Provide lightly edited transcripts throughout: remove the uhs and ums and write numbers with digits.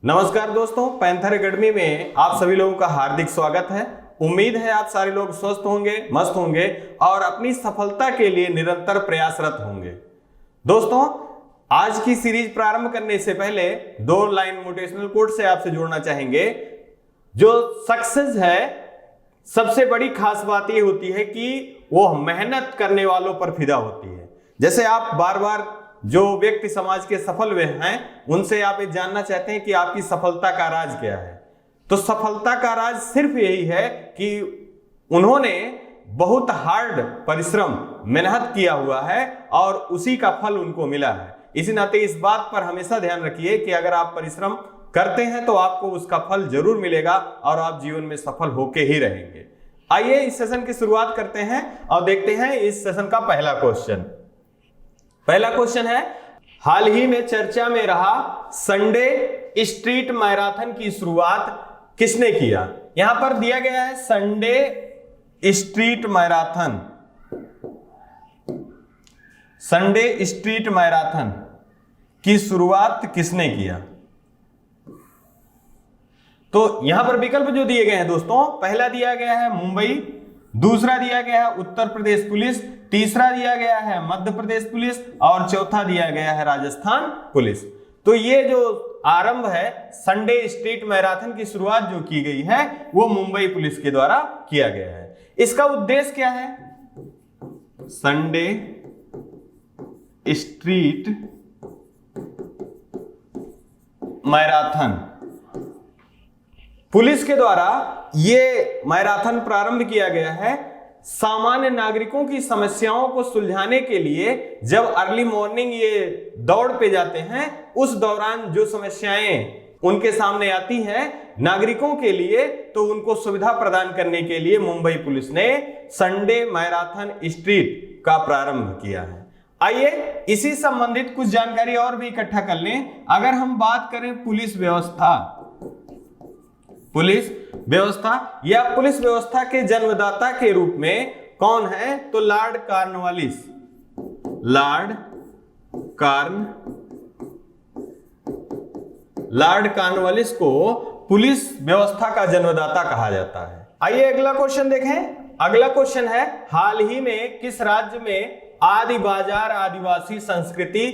नमस्कार दोस्तों, panther academy में आप सभी लोगों का हार्दिक स्वागत है। उम्मीद है आप सारे लोग स्वस्थ होंगे, मस्त होंगे और अपनी सफलता के लिए निरंतर प्रयासरत होंगे। दोस्तों, आज की सीरीज प्रारंभ करने से पहले 2 लाइन मोटिवेशनल कोट से आपसे जोड़ना चाहेंगे। जो सक्सेस है, सबसे बड़ी खास बात यह होती है कि वो मेहनत करने वालों पर फिदा होती है। जैसे आप बार बार जो व्यक्ति समाज के सफल हुए हैं उनसे आप ये जानना चाहते हैं कि आपकी सफलता का राज क्या है, तो सफलता का राज सिर्फ यही है कि उन्होंने बहुत हार्ड परिश्रम, मेहनत किया हुआ है और उसी का फल उनको मिला है। इसी नाते इस बात पर हमेशा ध्यान रखिए कि अगर आप परिश्रम करते हैं तो आपको उसका फल जरूर मिलेगा और आप जीवन में सफल होके ही रहेंगे। आइए इस सेशन की शुरुआत करते हैं और देखते हैं इस सेशन का पहला क्वेश्चन। पहला क्वेश्चन है, हाल ही में चर्चा में रहा संडे स्ट्रीट मैराथन की शुरुआत किसने किया? यहां पर दिया गया है Sunday street marathon. Sunday street marathon की शुरुआत किसने किया? तो यहां पर विकल्प जो दिए गए हैं दोस्तों, पहला दिया गया है मुंबई, दूसरा दिया गया है उत्तर प्रदेश पुलिस, तीसरा दिया गया है मध्य प्रदेश पुलिस और चौथा दिया गया है राजस्थान पुलिस। तो ये जो आरंभ है संडे स्ट्रीट मैराथन की शुरुआत जो की गई है वो मुंबई पुलिस के द्वारा किया गया है। इसका उद्देश्य क्या है? संडे स्ट्रीट मैराथन पुलिस के द्वारा ये मैराथन प्रारंभ किया गया है सामान्य नागरिकों की समस्याओं को सुलझाने के लिए। जब अर्ली मॉर्निंग ये दौड़ पे जाते हैं, उस दौरान जो समस्याएं उनके सामने आती हैं नागरिकों के लिए, तो उनको सुविधा प्रदान करने के लिए मुंबई पुलिस ने संडे मैराथन स्ट्रीट का प्रारंभ किया है। आइए इसी संबंधित कुछ जानकारी और भी इकट्ठा कर लें। अगर हम बात करें पुलिस व्यवस्था या पुलिस व्यवस्था के जन्मदाता के रूप में कौन है, तो लॉर्ड कॉर्नवालिस को पुलिस व्यवस्था का जन्मदाता कहा जाता है। आइए अगला क्वेश्चन देखें। अगला क्वेश्चन है, हाल ही में किस राज्य में आदि बाजार आदिवासी संस्कृति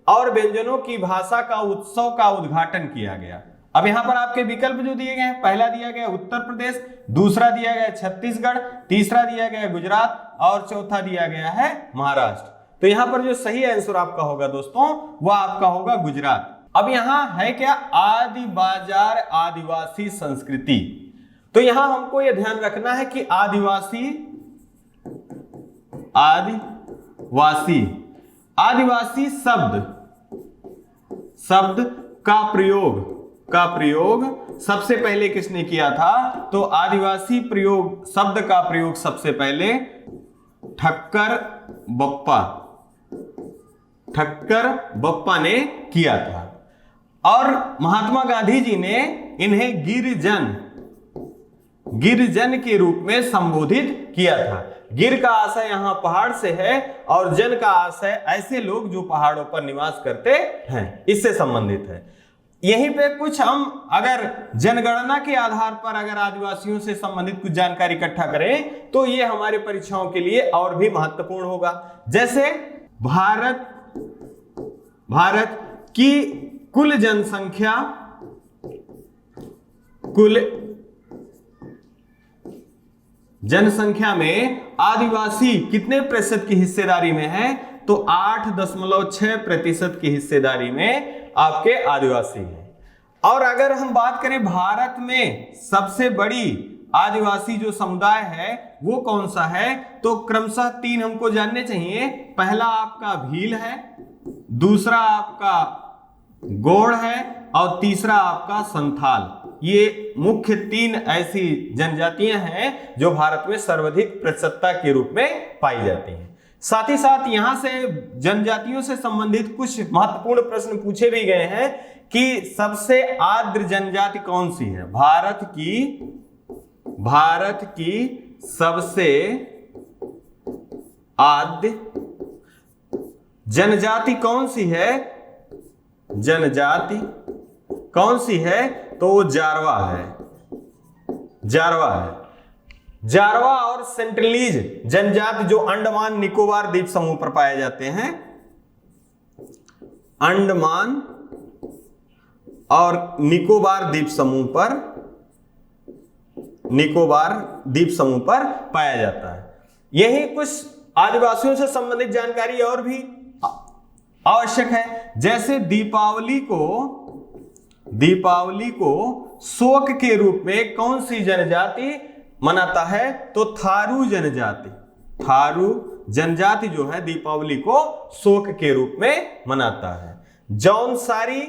और व्यंजनों की भाषा का उत्सव का उद्घाटन किया गया? अब यहां पर आपके विकल्प जो दिए गए हैं, पहला दिया गया उत्तर प्रदेश, दूसरा दिया गया छत्तीसगढ़, तीसरा दिया गया गुजरात और चौथा दिया गया है महाराष्ट्र। तो यहां पर जो सही आंसर आपका होगा दोस्तों, वह आपका होगा गुजरात। अब यहां है क्या? आदि बाजार आदिवासी संस्कृति। तो यहां हमको यह ध्यान रखना है कि आदिवासी शब्द का प्रयोग सबसे पहले किसने किया था? तो आदिवासी शब्द का प्रयोग सबसे पहले ठक्कर बप्पा ने किया था और महात्मा गांधी जी ने इन्हें गिरिजन के रूप में संबोधित किया था। गिर का आशय यहां पहाड़ से है और जन का आशय ऐसे लोग जो पहाड़ों पर निवास करते हैं, इससे संबंधित है। यहीं पे कुछ हम अगर जनगणना के आधार पर अगर आदिवासियों से संबंधित कुछ जानकारी इकट्ठा करें तो ये हमारे परीक्षाओं के लिए और भी महत्वपूर्ण होगा। जैसे भारत की कुल जनसंख्या में आदिवासी कितने प्रतिशत की हिस्सेदारी में है? तो 8.6% की हिस्सेदारी में आपके आदिवासी हैं। और अगर हम बात करें भारत में सबसे बड़ी आदिवासी जो समुदाय है वो कौन सा है, तो क्रमशः 3 हमको जानने चाहिए। पहला आपका भील है, दूसरा आपका गोंड है और तीसरा आपका संथाल। ये मुख्य 3 ऐसी जनजातियां हैं जो भारत में सर्वाधिक प्रतिशतता के रूप में पाई जाती हैं। साथ ही साथ यहां से जनजातियों से संबंधित कुछ महत्वपूर्ण प्रश्न पूछे भी गए हैं कि सबसे आर्द्र जनजाति कौन सी है? भारत की सबसे आद्य जनजाति कौन सी है? जनजाति कौन सी है? तो वो जारवा है, जारवा है। जारवा और सेंटिनलीज जनजाति जो अंडमान निकोबार द्वीप समूह पर पाए जाते हैं, अंडमान और निकोबार द्वीप समूह पर, निकोबार द्वीप समूह पर पाया जाता है। यही कुछ आदिवासियों से संबंधित जानकारी और भी आवश्यक है। जैसे दीपावली को शोक के रूप में कौन सी जनजाति मनाता है? तो थारू जनजाति। थारू जनजाति जो है दीपावली को शोक के रूप में मनाता है। जौनसारी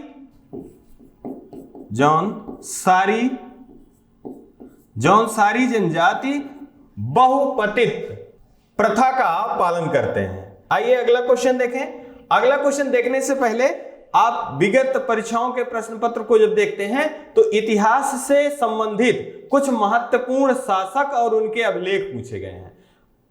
जनजाति बहुपतित प्रथा का पालन करते हैं। आइए अगला क्वेश्चन देखें। अगला क्वेश्चन देखने से पहले आप विगत परीक्षाओं के प्रश्न पत्र को जब देखते हैं तो इतिहास से संबंधित कुछ महत्वपूर्ण शासक और उनके अभिलेख पूछे गए हैं।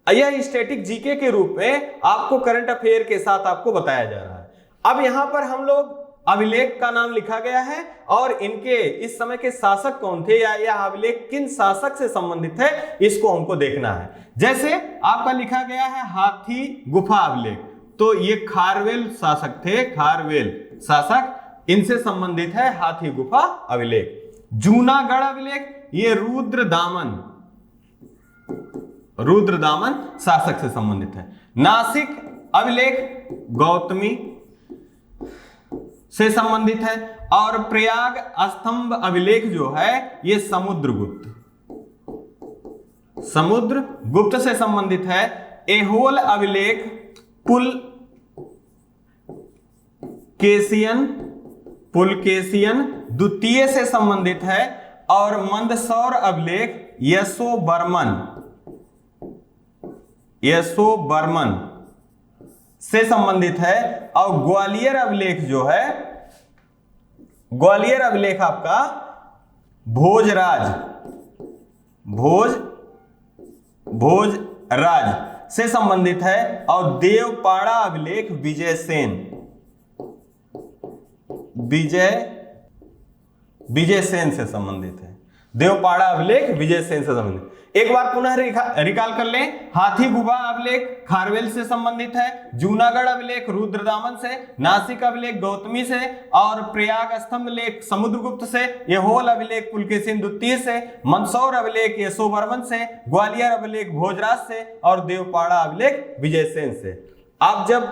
यह स्टैटिक जीके के रूप में आपको करंट अफेयर के साथ आपको बताया जा रहा है। अब यहां पर हम लोग अभिलेख का नाम लिखा गया है और इनके इस समय के शासक कौन थे या यह अभिलेख किन शासक से संबंधित है, इसको हमको देखना है। जैसे आपका लिखा गया है हाथी गुफा अभिलेख, तो ये खारवेल शासक थे, खारवेल शासक, इनसे संबंधित है हाथी गुफा अभिलेख। जूनागढ़ अभिलेख ये रुद्रदामन शासक से संबंधित है। नासिक अभिलेख गौतमी से संबंधित है और प्रयाग स्तंभ अभिलेख जो है ये समुद्रगुप्त से संबंधित है। एहोल अभिलेख पुलकेशियन द्वितीय से संबंधित है और मंदसौर अभिलेख यशोवर्मन से संबंधित है। और ग्वालियर अभिलेख जो है, ग्वालियर अभिलेख आपका भोजराज से संबंधित है। और देवपाड़ा अभिलेख विजयसेन से संबंधित है। देवपाड़ा अभिलेख विजयसेन से संबंधित। एक बार पुनः रिकॉल कर लें। हाथी गुफा अभिलेख खारवेल से संबंधित है, जूनागढ़ अभिलेख रुद्रदामन से, नासिक अभिलेख गौतमी से और प्रयाग स्तंभ लेख समुद्रगुप्त से, यहोल अभिलेख पुलकेशिन द्वितीय से, मंदसौर अभिलेख यशोवर्मन से, ग्वालियर अभिलेख भोजराज से और देवपाड़ा अभिलेख विजयसेन से। आप जब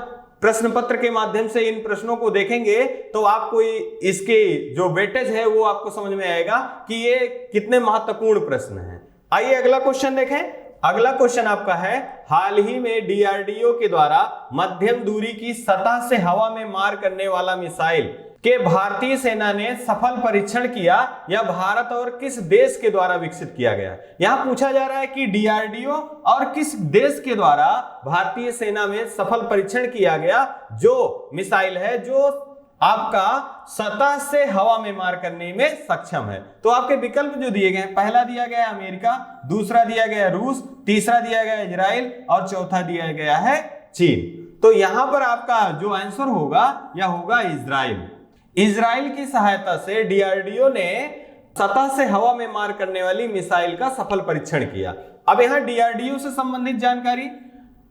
प्रश्न पत्र के माध्यम से इन प्रश्नों को देखेंगे तो आपको इसके जो वेटेज है वो आपको समझ में आएगा कि ये कितने महत्वपूर्ण प्रश्न हैं। आइए अगला क्वेश्चन देखें। अगला क्वेश्चन आपका है, हाल ही में डीआरडीओ के द्वारा मध्यम दूरी की सतह से हवा में मार करने वाला मिसाइल के भारतीय सेना ने सफल परीक्षण किया, यह भारत और किस देश के द्वारा विकसित किया गया? यहां पूछा जा रहा है कि डीआरडीओ और किस देश के द्वारा भारतीय सेना में सफल परीक्षण किया गया जो मिसाइल है जो आपका सतह से हवा में मार करने में सक्षम है। तो आपके विकल्प जो दिए गए हैं, पहला दिया गया है अमेरिका, दूसरा दिया गया है रूस, तीसरा दिया गया है इजराइल और चौथा दिया गया है चीन। तो यहां पर आपका जो आंसर होगा यह होगा इजराइल। इजराइल की सहायता से डीआरडीओ ने सतह से हवा में मार करने वाली मिसाइल का सफल परीक्षण किया। अब यहां डीआरडीओ से संबंधित जानकारी,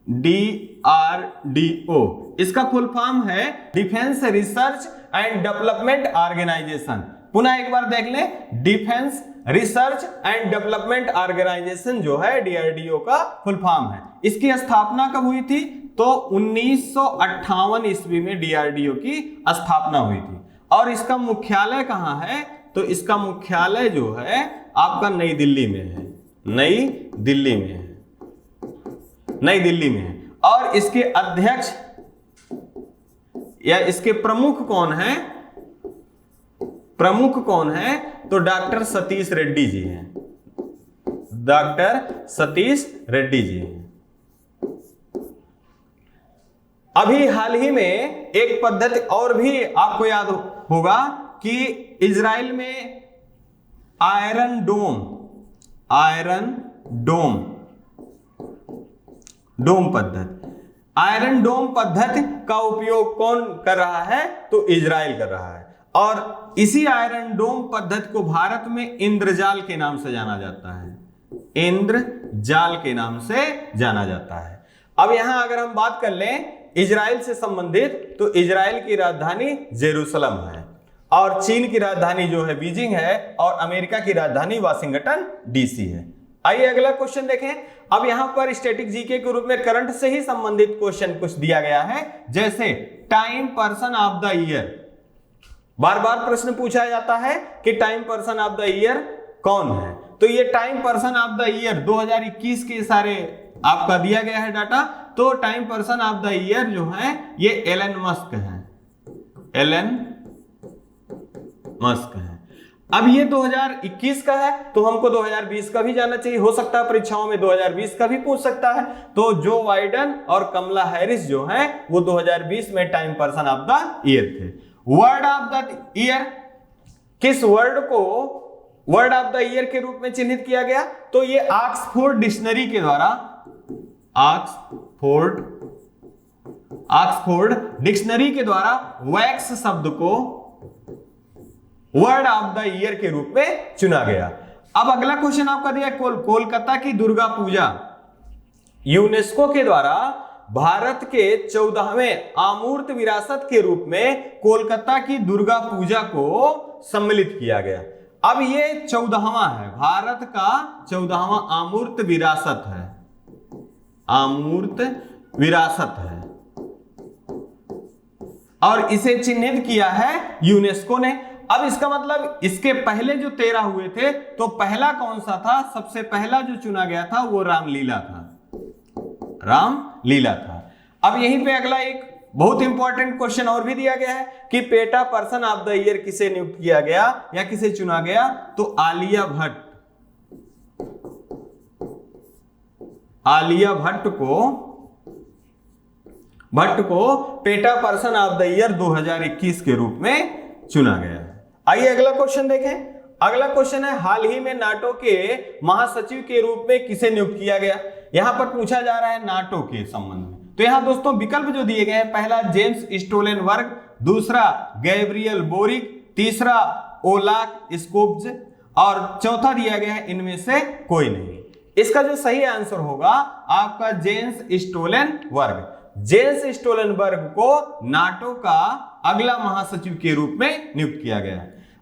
डीआरडीओ इसका फुल फॉर्म है defence research and development organisation. पुनः एक बार देख लें, defence research and development organisation जो है डीआरडीओ का फुल फॉर्म है। इसकी स्थापना कब हुई थी? तो 1958 ईस्वी में डीआरडीओ की स्थापना हुई थी। और इसका मुख्यालय कहां है? तो इसका मुख्यालय जो है आपका नई दिल्ली में है, नई दिल्ली में है। और इसके अध्यक्ष या इसके प्रमुख कौन है? तो डॉक्टर सतीश रेड्डी जी हैं, डॉक्टर सतीश रेड्डी जी हैं। अभी हाल ही में एक पद्धति और भी आपको याद होगा कि इजराइल में आयरन डोम पद्धति का उपयोग कौन कर रहा है? तो इजराइल कर रहा है। और इसी आयरन डोम पद्धति को भारत में इंद्रजाल के नाम से जाना जाता है। इंद्रजाल के नाम से जाना जाता है। अब यहां अगर हम बात कर लें इजराइल से संबंधित, तो इजराइल की राजधानी जेरूसलम है और चीन की राजधानी जो है बीजिंग है और अमेरिका की राजधानी वाशिंगटन डीसी है। आइए अगला क्वेश्चन देखें। अब यहां पर स्टैटिक जीके के रूप में करंट से ही संबंधित क्वेश्चन कुछ दिया गया है, जैसे Time person of the year. बार बार प्रश्न पूछा जाता है कि Time person of the year कौन है, तो ये Time person of the year 2021 के सारे आपका दिया गया है डाटा। तो Time person of the year जो है ये एलन मस्क है, एलन मस्क है। अब ये 2021 का है तो हमको 2020 का भी जाना चाहिए, हो सकता है परीक्षाओं में 2020 का भी पूछ सकता है। तो जो बाइडेन और कमला हैरिस जो है वो 2020 में time person of the year थे। वर्ड ऑफ द ईयर, किस वर्ड को वर्ड ऑफ द ईयर के रूप में चिन्हित किया गया, तो ये ऑक्सफोर्ड डिक्शनरी के द्वारा, ऑक्सफोर्ड डिक्शनरी के द्वारा वैक्स शब्द को वर्ड ऑफ द ईयर के रूप में चुना गया। अब अगला क्वेश्चन आपका दिया कोलकाता की दुर्गा पूजा यूनेस्को के द्वारा भारत के 14वें अमूर्त विरासत के रूप में कोलकाता की दुर्गा पूजा को सम्मिलित किया गया। अब ये 14वां है, भारत का 14वां अमूर्त विरासत है, अमूर्त विरासत है और इसे चिन्हित किया है यूनेस्को ने। अब इसका मतलब इसके पहले जो 13 हुए थे तो पहला कौन सा था, सबसे पहला जो चुना गया था वो रामलीला था, रामलीला था। अब यहीं पे अगला एक बहुत इंपॉर्टेंट क्वेश्चन और भी दिया गया है कि PETA person of the year किसे नियुक्त किया गया या किसे चुना गया, तो आलिया भट्ट, आलिया भट्ट को PETA person of the year 2021 के रूप में चुना गया है। आइए अगला क्वेश्चन देखें। अगला क्वेश्चन है हाल ही में नाटो के महासचिव के रूप में किसे नियुक्त किया गया। यहां पर पूछा जा रहा है नाटो के संबंध में, तो यहां दोस्तों विकल्प जो दिए गए हैं, पहला जेम्स स्टोलेनबर्ग, दूसरा गैब्रियल बोरिक, तीसरा ओलाक स्कोब्ज और चौथा दिया गया है इनमें से कोई नहीं। इसका जो सही आंसर होगा आपका जेम्स स्टोलेनबर्ग। जेम्स स्टोलेनबर्ग को नाटो का अगला महासचिव के रूप में नियुक्त किया गया।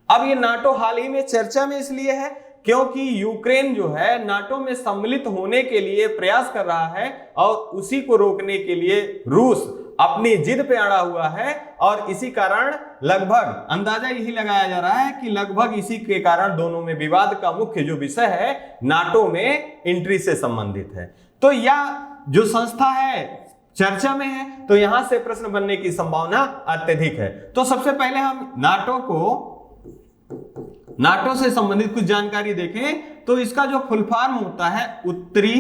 अब ये नाटो हाल ही में चर्चा में इसलिए है क्योंकि यूक्रेन जो है नाटो में सम्मिलित होने के लिए प्रयास कर रहा है और उसी को रोकने के लिए रूस अपनी जिद पे अड़ा हुआ है और इसी कारण लगभग अंदाजा यही लगाया जा रहा है कि लगभग इसी के कारण दोनों में विवाद का मुख्य जो विषय है नाटो में एंट्री से संबंधित है। तो यह जो संस्था है चर्चा में है, तो यहां से प्रश्न बनने की संभावना अत्यधिक है। तो सबसे पहले हम नाटो से संबंधित कुछ जानकारी देखें, तो इसका जो फुल फॉर्म होता है उत्तरी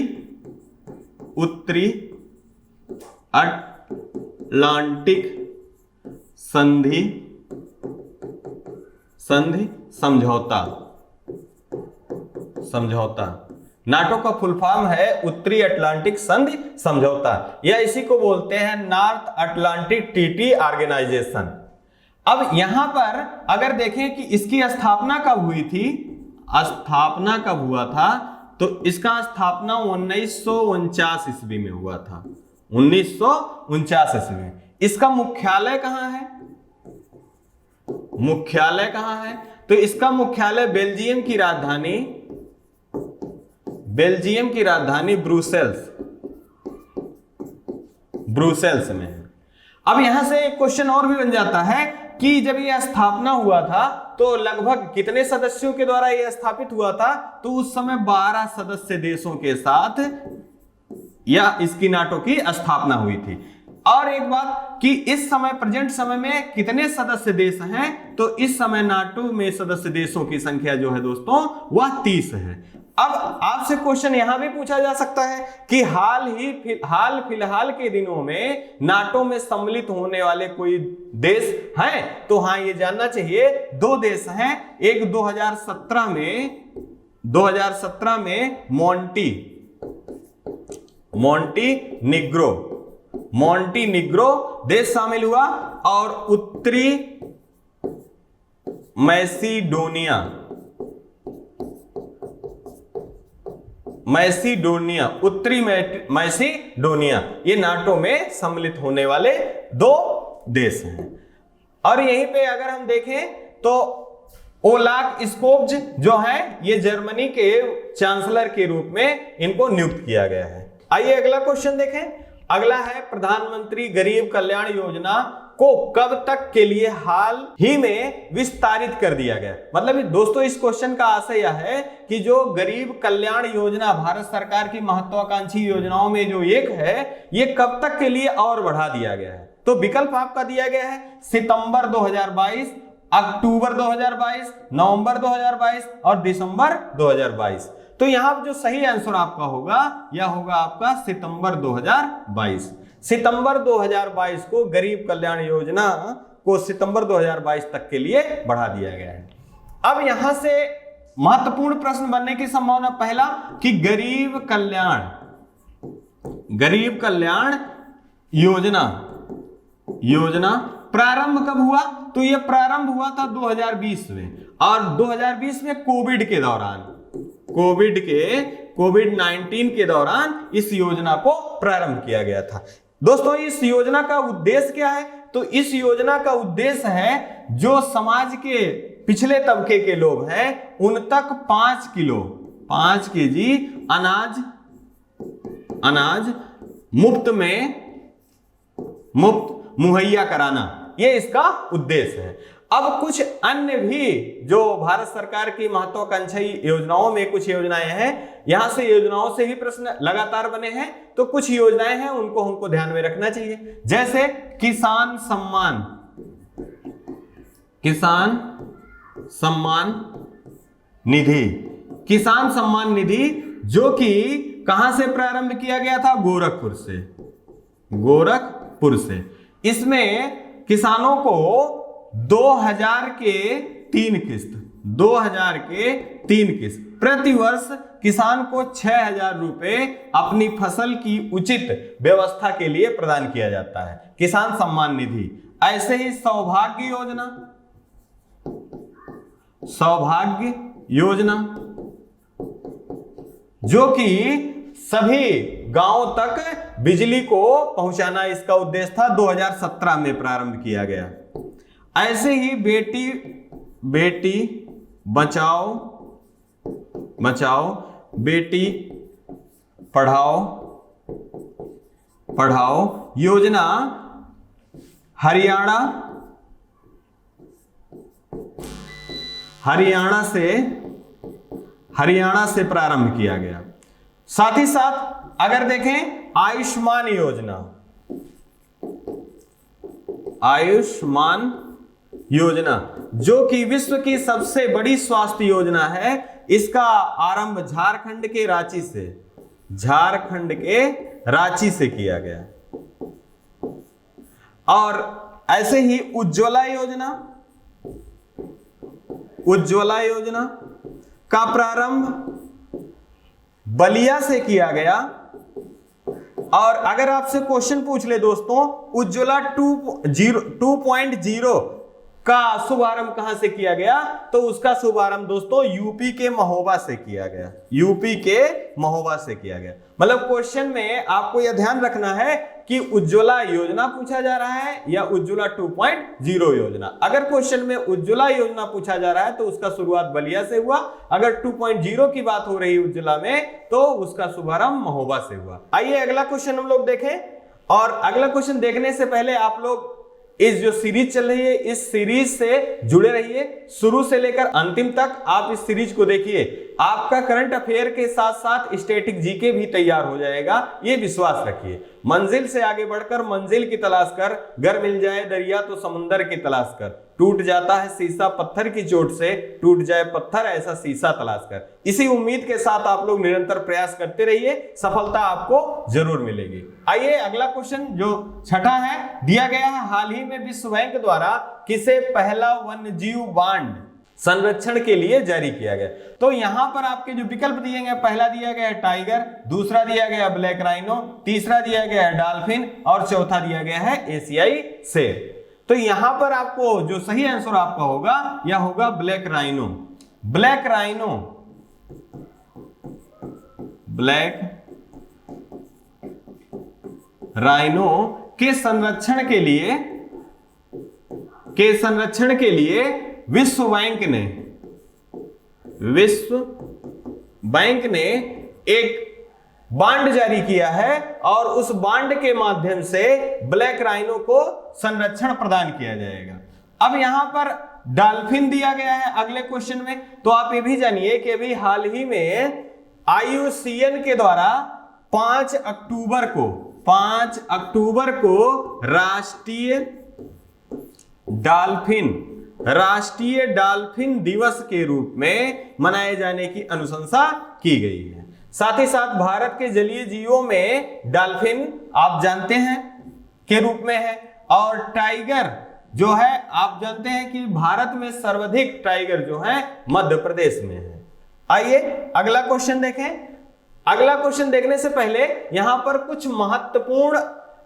अटलांटिक संधि समझौता। नाटो का फुल फॉर्म है उत्तरी अटलांटिक संधि समझौता, या इसी को बोलते हैं नॉर्थ अटलांटिक ट्रीटी ऑर्गेनाइजेशन। अब यहां पर अगर देखें कि इसकी स्थापना कब हुई थी, स्थापना कब हुआ था, तो इसका स्थापना 1949 ईस्वी में हुआ था, 1949 ईस्वी में। इसका मुख्यालय कहां है, मुख्यालय कहां है, तो इसका मुख्यालय बेल्जियम की राजधानी ब्रुसेल्स में है। अब यहां से एक क्वेश्चन और भी बन जाता है कि जब यह स्थापना हुआ था तो लगभग कितने सदस्यों के द्वारा यह स्थापित हुआ था, तो उस समय 12 सदस्य देशों के साथ यह इसकी नाटो की स्थापना हुई थी। और एक बात कि इस समय प्रेजेंट समय में कितने सदस्य देश हैं, तो इस समय नाटो में सदस्य देशों की संख्या जो है दोस्तों वह 30 है। अब आपसे क्वेश्चन यहां भी पूछा जा सकता है कि हाल फिलहाल के दिनों में नाटो में सम्मिलित होने वाले कोई देश हैं, तो हाँ ये जानना चाहिए, 2 देश हैं। एक 2017 में मॉन्टीनिग्रो देश शामिल हुआ और मैसीडोनिया, मैसीडोनिया, उत्तरी मैसीडोनिया, ये नाटो में सम्मिलित होने वाले 2 देश हैं। और यहीं पे अगर हम देखें तो ओलाफ स्कोब्ज जो है ये जर्मनी के चांसलर के रूप में इनको नियुक्त किया गया है। आइए अगला क्वेश्चन देखें। अगला है प्रधानमंत्री गरीब कल्याण योजना को कब तक के लिए हाल ही में विस्तारित कर दिया गया। मतलब दोस्तों इस क्वेश्चन का आशय यह है कि जो गरीब कल्याण योजना भारत सरकार की महत्वाकांक्षी योजनाओं में जो एक है, ये कब तक के लिए और बढ़ा दिया गया है। तो विकल्प आपका दिया गया है सितंबर 2022, अक्टूबर 2022, नवंबर 2022 और दिसंबर 2022। तो यहां जो सही आंसर आपका होगा यह होगा आपका सितंबर 2022। सितंबर 2022 को गरीब कल्याण योजना को सितंबर 2022 तक के लिए बढ़ा दिया गया है। अब यहां से महत्वपूर्ण प्रश्न बनने की संभावना, पहला कि गरीब कल्याण योजना प्रारंभ कब हुआ। तो यह प्रारंभ हुआ था 2020 में, और 2020 में कोविड-19 के दौरान इस योजना को प्रारंभ किया गया था। दोस्तों इस योजना का उद्देश्य क्या है। तो इस योजना का उद्देश्य है जो समाज के पिछले तबके के लोग हैं उन तक 5 केजी अनाज मुफ्त मुहैया कराना, ये इसका उद्देश्य है। अब कुछ अन्य भी जो भारत सरकार की महत्वाकांक्षी योजनाओं में कुछ योजनाएं हैं, यहां से योजनाओं से ही प्रश्न लगातार बने हैं। तो कुछ योजनाएं हैं उनको हमको ध्यान में रखना चाहिए, जैसे किसान सम्मान निधि जो कि कहां से प्रारंभ किया गया था, गोरखपुर से। इसमें किसानों को 2000 के 3 किस्त प्रति वर्ष किसान को 6000 रुपए अपनी फसल की उचित व्यवस्था के लिए प्रदान किया जाता है, किसान सम्मान निधि। ऐसे ही सौभाग्य योजना जो कि सभी गांवों तक बिजली को पहुंचाना इसका उद्देश्य था, 2017 में प्रारंभ किया गया। ऐसे ही बेटी बचाओ बेटी पढ़ाओ योजना हरियाणा से प्रारंभ किया गया। साथ ही साथ अगर देखें आयुष्मान योजना जो कि विश्व की सबसे बड़ी स्वास्थ्य योजना है, इसका आरंभ झारखंड के रांची से किया गया। और ऐसे ही उज्ज्वला योजना का प्रारंभ बलिया से किया गया। और अगर आपसे क्वेश्चन पूछ ले दोस्तों, उज्ज्वला 2.0 का शुभारंभ कहां से किया गया, तो उसका शुभारंभ दोस्तों यूपी के महोबा से किया गया। मतलब क्वेश्चन में आपको यह ध्यान रखना है कि उज्ज्वला योजना पूछा जा रहा है या उज्ज्वला 2.0 योजना। अगर क्वेश्चन में उज्ज्वला योजना पूछा जा रहा है तो उसका शुरुआत बलिया से हुआ, अगर 2.0 की बात हो रही है उज्ज्वला में तो उसका शुभारंभ महोबा से हुआ। आइए अगला क्वेश्चन हम लोग देखें। और अगला क्वेश्चन देखने से पहले आप लोग इस जो सीरीज चल रही है इस सीरीज से जुड़े रहिए, शुरू से लेकर अंतिम तक आप इस सीरीज को देखिए। आपका करंट अफेयर के साथ साथ स्टैटिक जीके भी तैयार हो जाएगा, ये विश्वास रखिए। मंजिल से आगे बढ़कर मंजिल की तलाश कर, गर मिल जाए दरिया तो समुंदर की तलाश कर, टूट जाता है शीशा पत्थर की चोट से, टूट जाए पत्थर ऐसा शीशा तलाश कर। इसी उम्मीद के साथ आप लोग निरंतर प्रयास करते रहिए, सफलता आपको जरूर मिलेगी। आइए अगला क्वेश्चन जो छठा है दिया गया है, हाल ही में विश्व बैंक द्वारा किसे पहला वन्यजीव बांड संरक्षण के लिए जारी किया गया। तो यहां पर आपके जो विकल्प दिए गए, पहला दिया गया है टाइगर, दूसरा दिया गया ब्लैक राइनो, तीसरा दिया गया है डॉल्फिन और चौथा दिया गया है एशियाई शेर। तो यहां पर आपको जो सही आंसर आपका होगा यह होगा black rhino. Black rhino, black rhino के संरक्षण के लिए विश्व बैंक ने एक बांड जारी किया है और उस बांड के माध्यम से ब्लैक राइनो को संरक्षण प्रदान किया जाएगा। अब यहां पर डॉल्फिन दिया गया है अगले क्वेश्चन में, तो आप ये भी जानिए कि अभी हाल ही में IUCN के द्वारा 5 अक्टूबर को राष्ट्रीय डॉल्फिन दिवस के रूप में मनाए जाने की अनुशंसा की गई है। साथ ही साथ भारत के जलीय जीवों में डॉल्फिन आप जानते हैं के रूप में है, और टाइगर जो है आप जानते हैं कि भारत में सर्वाधिक टाइगर जो है मध्य प्रदेश में है। आइए अगला क्वेश्चन देखें। अगला क्वेश्चन देखने से पहले यहां पर कुछ महत्वपूर्ण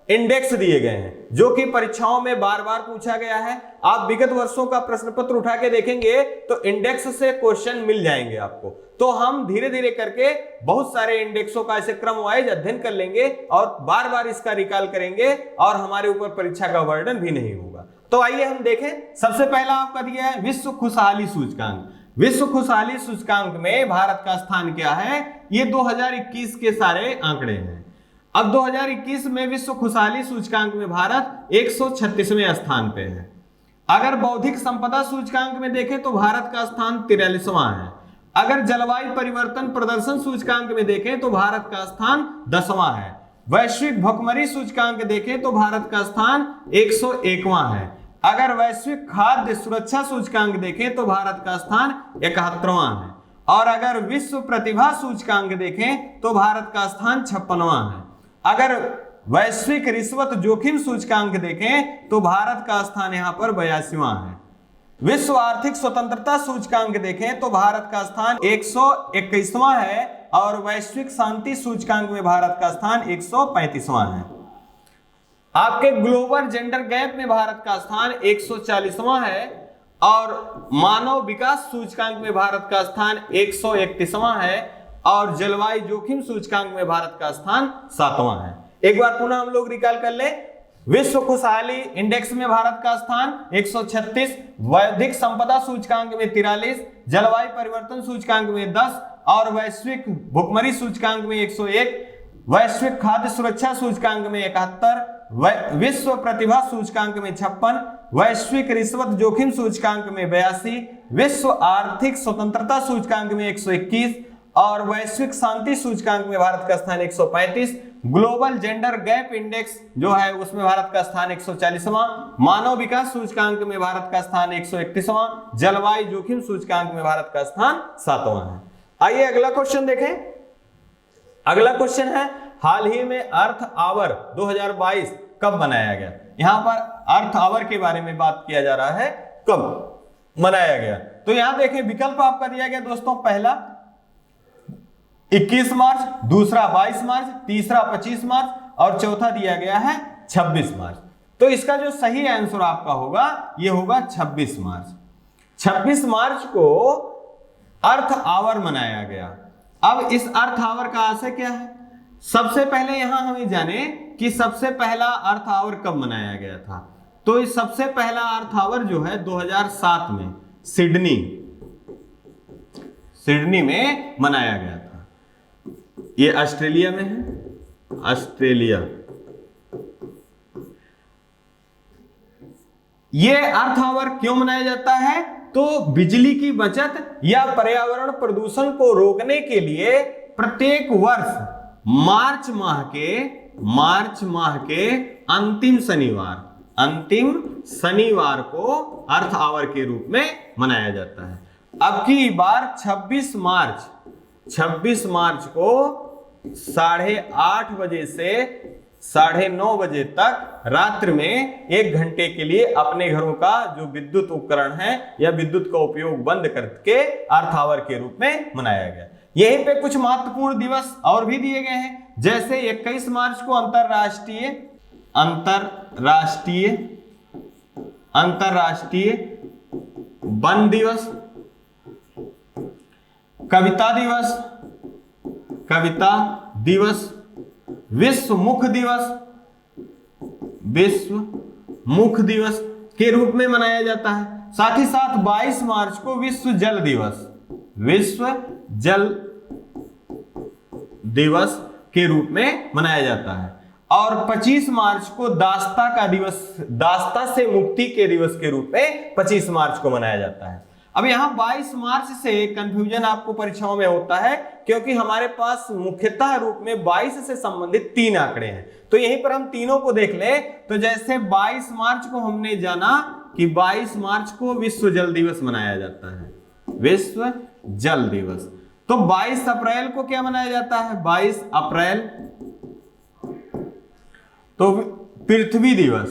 इंडेक्स दिए गए हैं जो कि परीक्षाओं में बार बार पूछा गया है। आप विगत वर्षों का प्रश्न पत्र उठा के देखेंगे तो इंडेक्स से क्वेश्चन मिल जाएंगे आपको। तो हम धीरे धीरे करके बहुत सारे इंडेक्सों का ऐसे क्रम वाइज अध्ययन कर लेंगे और बार बार इसका रिकॉल करेंगे और हमारे ऊपर परीक्षा का बर्डन भी नहीं होगा। तो आइए हम देखें। सबसे पहला आपका दिया है विश्व खुशहाली सूचकांक। विश्व खुशहाली सूचकांक में भारत का स्थान क्या है? ये 2021 के सारे आंकड़े हैं। अब 2021 में विश्व खुशहाली सूचकांक में भारत 136वें स्थान पे है। अगर बौद्धिक संपदा सूचकांक में देखें तो भारत का स्थान 43वां है। अगर जलवायु परिवर्तन प्रदर्शन सूचकांक में देखें तो भारत का स्थान 10वां है। वैश्विक भुखमरी सूचकांक देखें तो भारत का स्थान 101वां है। अगर वैश्विक खाद्य सुरक्षा सूचकांक देखें तो भारत का स्थान 71वां है। और अगर विश्व प्रतिभा सूचकांक देखें तो भारत का स्थान 56वां है। अगर वैश्विक रिश्वत जोखिम सूचकांक देखें तो भारत का स्थान यहां पर 82वां है। विश्व आर्थिक स्वतंत्रता सूचकांक देखें तो भारत का स्थान 121वां है और वैश्विक शांति सूचकांक में भारत का स्थान 135वां है। आपके ग्लोबल जेंडर गैप में भारत का स्थान 140वां है और मानव विकास सूचकांक में भारत का स्थान 131वां है और जलवायु जोखिम सूचकांक में भारत का स्थान 7वां है। एक बार पुनः हम लोग रिकॉल कर ले। विश्व खुशहाली इंडेक्स में भारत का स्थान 136, बौद्धिक संपदा सूचकांक में 43, जलवायु परिवर्तन सूचकांक में 10 और वैश्विक भुखमरी सूचकांक में 101, वैश्विक खाद्य सुरक्षा सूचकांक में 71, विश्व प्रतिभा सूचकांक में 56, वैश्विक रिश्वत जोखिम सूचकांक में 82, विश्व आर्थिक स्वतंत्रता सूचकांक में 121 और वैश्विक शांति सूचकांक में भारत का स्थान 135, ग्लोबल जेंडर गैप इंडेक्स जो है उसमें भारत का स्थान 140वां, मानव विकास सूचकांक में भारत का स्थान 131वां, जलवायु जोखिम सूचकांक में भारत का स्थान 7वां है। आइए अगला क्वेश्चन देखें। अगला क्वेश्चन है हाल ही में अर्थ आवर 2022 कब मनाया गया? यहां पर अर्थ आवर के बारे में बात किया जा रहा है, कब मनाया गया। तो यहां देखें विकल्प आपका दिया गया दोस्तों, पहला 21 मार्च, दूसरा 22 मार्च, तीसरा 25 मार्च और चौथा दिया गया है 26 मार्च। तो इसका जो सही आंसर आपका होगा यह होगा 26 मार्च। 26 मार्च को अर्थ आवर मनाया गया। अब इस अर्थ आवर का आशय क्या है? सबसे पहले यहां हमें जाने कि सबसे पहला अर्थ आवर कब मनाया गया था। तो इस सबसे पहला अर्थ आवर जो है 2007 में सिडनी में मनाया गया था। ये ऑस्ट्रेलिया में है, ऑस्ट्रेलिया। ये अर्थ आवर क्यों मनाया जाता है? तो बिजली की बचत या पर्यावरण प्रदूषण को रोकने के लिए प्रत्येक वर्ष मार्च माह के अंतिम शनिवार को अर्थ आवर के रूप में मनाया जाता है। अब की बार 26 मार्च को 8:30 बजे से 9:30 बजे तक रात्रि में 1 घंटे के लिए अपने घरों का जो विद्युत उपकरण है या विद्युत का उपयोग बंद करके अर्थ आवर के रूप में मनाया गया। यहीं पे कुछ महत्वपूर्ण दिवस और भी दिए गए हैं, जैसे 21 मार्च को अंतरराष्ट्रीय अंतरराष्ट्रीय वन दिवस, कविता दिवस, कविता दिवस, विश्व मुख दिवस, विश्व मुख दिवस के रूप में मनाया जाता है। साथ ही साथ 22 मार्च को विश्व जल दिवस, विश्व जल दिवस के रूप में मनाया जाता है। और 25 मार्च को दास्ता का दिवस, दास्ता से मुक्ति के दिवस के रूप में 25 मार्च को मनाया जाता है। अब यहां 22 मार्च से कंफ्यूजन आपको परीक्षाओं में होता है, क्योंकि हमारे पास मुख्यतः रूप में 22 से संबंधित 3 आंकड़े हैं। तो यहीं पर हम तीनों को देख लें। तो जैसे 22 मार्च को हमने जाना कि 22 मार्च को विश्व जल दिवस मनाया जाता है, विश्व जल दिवस। तो 22 अप्रैल को क्या मनाया जाता है? 22 अप्रैल तो पृथ्वी दिवस,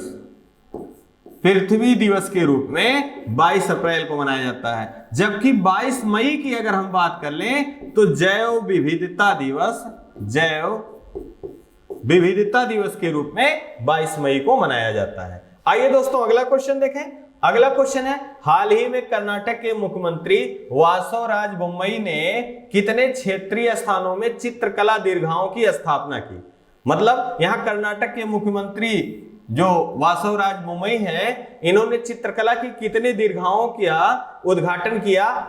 पृथ्वी दिवस के रूप में 22 अप्रैल को मनाया जाता है। जबकि 22 मई की अगर हम बात कर लें तो जैव विविधता दिवस, जैव विविधता दिवस के रूप में 22 मई को मनाया जाता है। आइए दोस्तों अगला क्वेश्चन देखें। अगला क्वेश्चन है, हाल ही में कर्नाटक के मुख्यमंत्री वासवराज बोम्मई ने कितने क्षेत्रीय स्थानों में चित्रकला दीर्घाओं की स्थापना की? मतलब यहां कर्नाटक के मुख्यमंत्री जो वासवराज बोम्मई है, इन्होंने चित्रकला की कितने दीर्घाओं का उद्घाटन किया,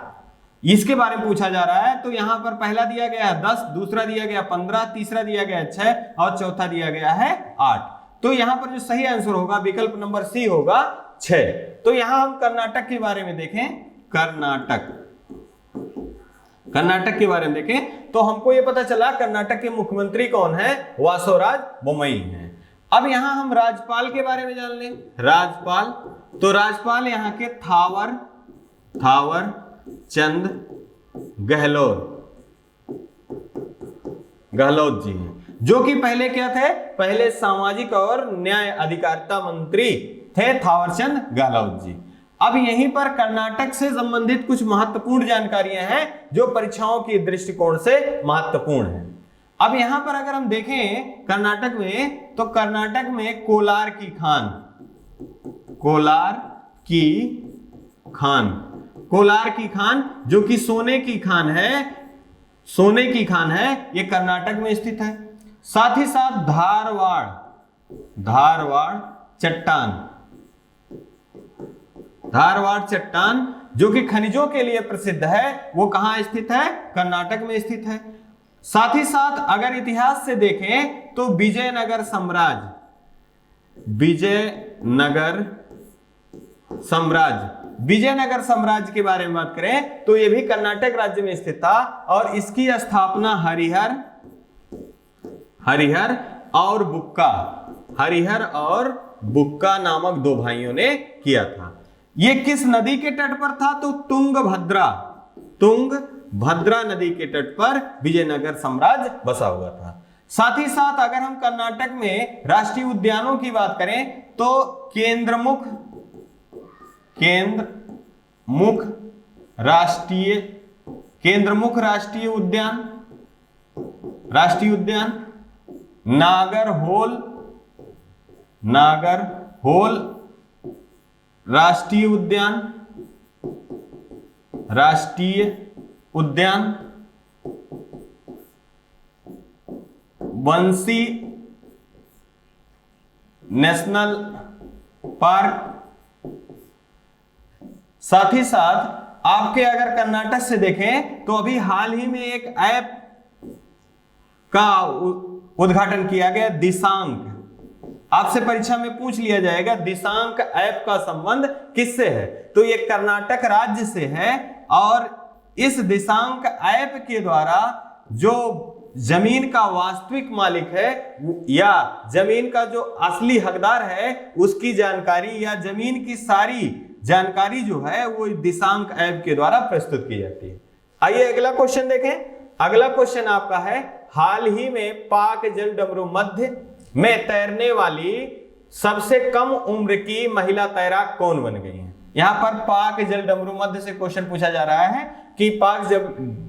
इसके बारे में पूछा जा रहा है। तो यहां पर पहला दिया गया है 10, दूसरा दिया गया 15, तीसरा दिया गया 6 और चौथा दिया गया है 8। तो यहां पर जो सही आंसर होगा विकल्प नंबर सी होगा 6। तो यहां हम कर्नाटक के बारे में देखें, कर्नाटक के बारे में देखें तो हमको यह पता चला कर्नाटक के मुख्यमंत्री कौन है? वासवराज बोम्मई हैं। अब यहां हम राज्यपाल के बारे में जान लें। राज्यपाल, तो राज्यपाल यहां के थावर चंद गहलोत जी हैं, जो कि पहले क्या थे? पहले सामाजिक और न्याय अधिकारिता मंत्री थे थावरचंद गहलोत जी। अब यहीं पर कर्नाटक से संबंधित कुछ महत्वपूर्ण जानकारियां हैं जो परीक्षाओं की दृष्टिकोण से महत्वपूर्ण है। अब यहां पर अगर हम देखें कर्नाटक में, तो कर्नाटक में कोलार की खान, कोलार की खान जो कि सोने की खान है, ये कर्नाटक में स्थित है। साथ ही साथ धारवाड़ चट्टान जो कि खनिजों के लिए प्रसिद्ध है, वो कहां स्थित है? कर्नाटक में स्थित है। साथ ही साथ अगर इतिहास से देखें तो विजयनगर साम्राज्य के बारे में बात करें तो यह भी कर्नाटक राज्य में स्थित था और इसकी स्थापना हरिहर और बुक्का नामक 2 भाइयों ने किया था। यह किस नदी के तट पर था? तो तुंगभद्रा नदी के तट पर विजयनगर साम्राज्य बसा हुआ था। साथ ही साथ अगर हम कर्नाटक में राष्ट्रीय उद्यानों की बात करें तो केंद्रमुख राष्ट्रीय उद्यान, नागरहोल राष्ट्रीय उद्यान, बंसी नेशनल पार्क। साथ ही साथ आपके अगर कर्नाटक से देखें तो अभी हाल ही में एक ऐप का उद्घाटन किया गया, दिशांक। आपसे परीक्षा में पूछ लिया जाएगा दिशांक ऐप का संबंध किससे है? तो ये कर्नाटक राज्य से है और इस दिशांक ऐप के द्वारा जो जमीन का वास्तविक मालिक है या जमीन का जो असली हकदार है उसकी जानकारी या जमीन की सारी जानकारी जो है वो दिशांक ऐप के द्वारा प्रस्तुत की जाती है। आइए अगला क्वेश्चन देखें। अगला क्वेश्चन आपका है, हाल ही में पाक जल डमरू मध्य में तैरने वाली सबसे कम उम्र की महिला तैराक कौन बन गई है? यहां पर पाक जल डमरू मध्य से क्वेश्चन पूछा जा रहा है कि पाक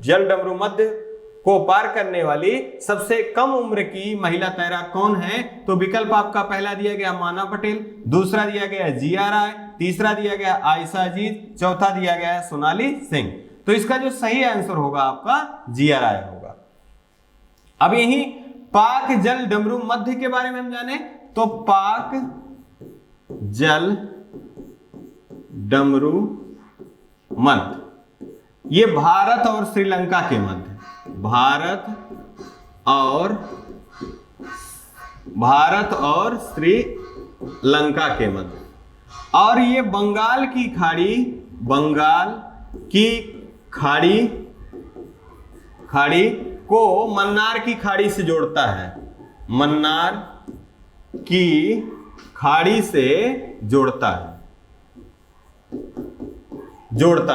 जल डमरू मध्य को पार करने वाली सबसे कम उम्र की महिला तैराक कौन है? तो विकल्प आपका पहला दिया गया माना पटेल, दूसरा दिया गया जिया राय, तीसरा दिया गया है आयशा अजीज, चौथा दिया गया है सोनाली सिंह। तो इसका जो सही आंसर होगा आपका GR आई होगा। अब यही पाक जल डमरू मध्य के बारे में हम जाने तो पाक जल डमरू मध्य ये भारत और श्रीलंका के मध्य, भारत और श्रीलंका के मध्य, और ये बंगाल की खाड़ी को मन्नार की खाड़ी से जोड़ता है, मन्नार की खाड़ी से जोड़ता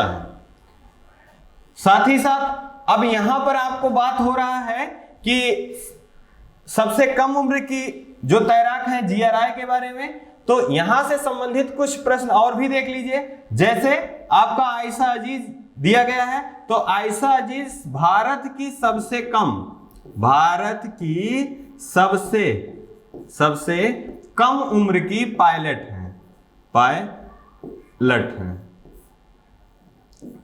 है। साथ ही साथ अब यहां पर आपको बात हो रहा है कि सबसे कम उम्र की जो तैराक हैं GR आई के बारे में, तो यहां से संबंधित कुछ प्रश्न और भी देख लीजिए। जैसे आपका आयशा अजीज दिया गया है, तो आयशा अजीज भारत की सबसे कम उम्र की पायलट हैं।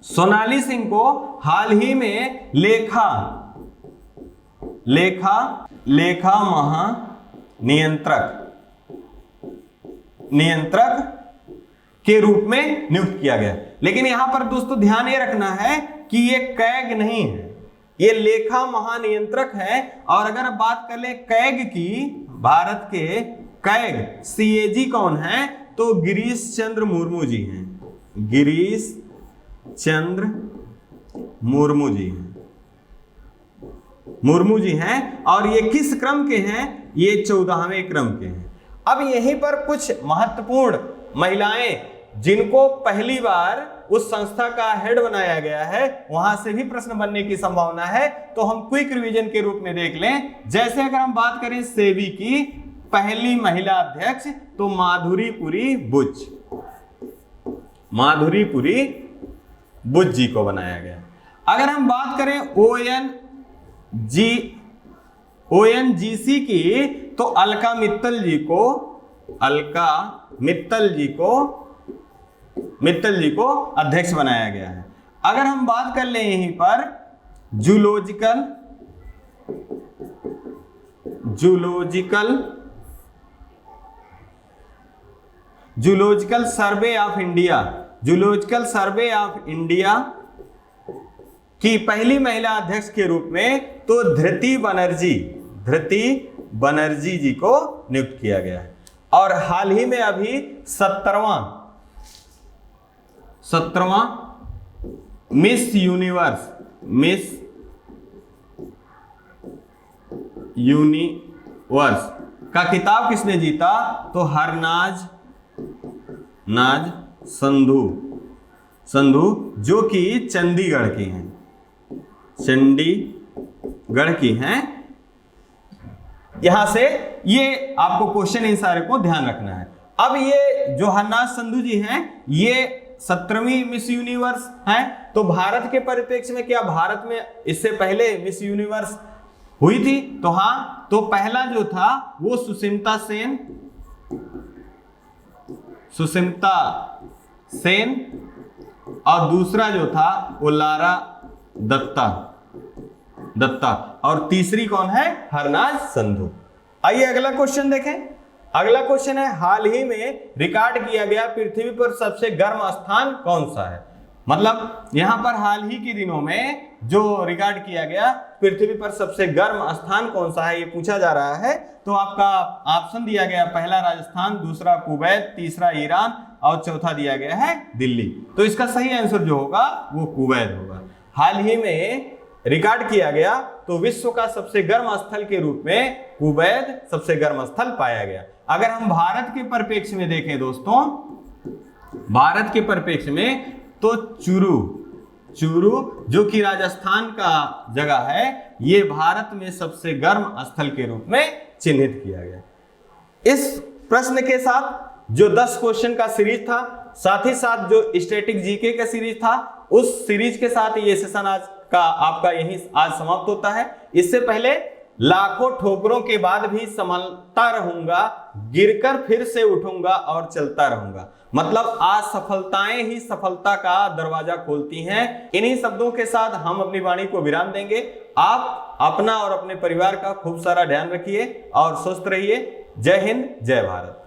सोनाली सिंह को हाल ही में लेखा नियंत्रक के रूप में नियुक्त किया गया। लेकिन यहां पर दोस्तों ध्यान ये रखना है कि ये कैग नहीं है, ये लेखा महानियंत्रक है। और अगर बात कर ले कैग की, भारत के कैग CAG कौन है, तो गिरीश चंद्र मुर्मू जी हैं, गिरीश चंद्र मुर्मू जी हैं। और ये किस क्रम के हैं, ये 14वें क्रम के हैं। अब यहीं पर कुछ महत्वपूर्ण महिलाएं जिनको पहली बार उस संस्था का हेड बनाया गया है, वहां से भी प्रश्न बनने की संभावना है। तो हम क्विक रिवीजन के रूप में देख लें। जैसे अगर हम बात करें सेबी की पहली महिला अध्यक्ष, तो माधुरीपुरी बुच जी को बनाया गया। अगर हम बात करें ONGC की, तो अलका मित्तल जी को अध्यक्ष बनाया गया है। अगर हम बात कर लें यहीं पर जूलॉजिकल सर्वे ऑफ इंडिया की पहली महिला अध्यक्ष के रूप में, तो धृति बनर्जी जी को नियुक्त किया गया है। और हाल ही में अभी 17वां मिस यूनिवर्स का खिताब किसने जीता, तो हरनाज संधू जो कि चंडीगढ़ की हैं। यहां से ये आपको क्वेश्चन इन सारे को ध्यान रखना है। अब ये जो हरनाज संधू जी हैं, ये 17वीं मिस यूनिवर्स हैं। तो भारत के परिप्रेक्ष्य में क्या भारत में इससे पहले मिस यूनिवर्स हुई थी? तो हाँ, तो पहला जो था वो सुष्मिता सेन और दूसरा जो था वो लारा दत्ता और तीसरी कौन है, हरनाज संधू। आइए अगला क्वेश्चन देखें। अगला क्वेश्चन है, हाल ही में रिकॉर्ड किया गया पृथ्वी पर सबसे गर्म स्थान कौन सा है? मतलब यहां पर हाल ही के दिनों में जो रिकॉर्ड किया गया पृथ्वी पर सबसे गर्म स्थान कौन सा है, ये पूछा जा रहा है। तो आपका ऑप्शन दिया गया, पहला राजस्थान, दूसरा कुवैत, तीसरा ईरान और चौथा दिया गया है दिल्ली। तो इसका सही आंसर जो होगा वो कुवैत होगा। हाल ही में रिकॉर्ड किया गया तो विश्व का सबसे गर्म स्थल के रूप में कुवैत सबसे गर्म स्थल पाया गया। अगर हम भारत के परिप्रेक्ष्य में देखें दोस्तों, भारत के परिप्रेक्ष्य में, तो चूरू जो कि राजस्थान का जगह है, ये भारत में सबसे गर्म स्थल के रूप में चिन्हित किया गया। इस प्रश्न के साथ जो 10 क्वेश्चन का सीरीज था, साथ ही साथ जो स्टैटिक जीके का सीरीज था, उस सीरीज के साथ ये सेशन आज का आपका यही आज समाप्त होता है। इससे पहले लाखों ठोकरों के बाद भी संभलता रहूंगा, गिरकर फिर से उठूंगा और चलता रहूंगा। मतलब असफलताएं ही सफलता का दरवाजा खोलती हैं। इन्हीं शब्दों के साथ हम अपनी वाणी को विराम देंगे। आप अपना और अपने परिवार का खूब सारा ध्यान रखिए और स्वस्थ रहिए। जय हिंद, जय भारत।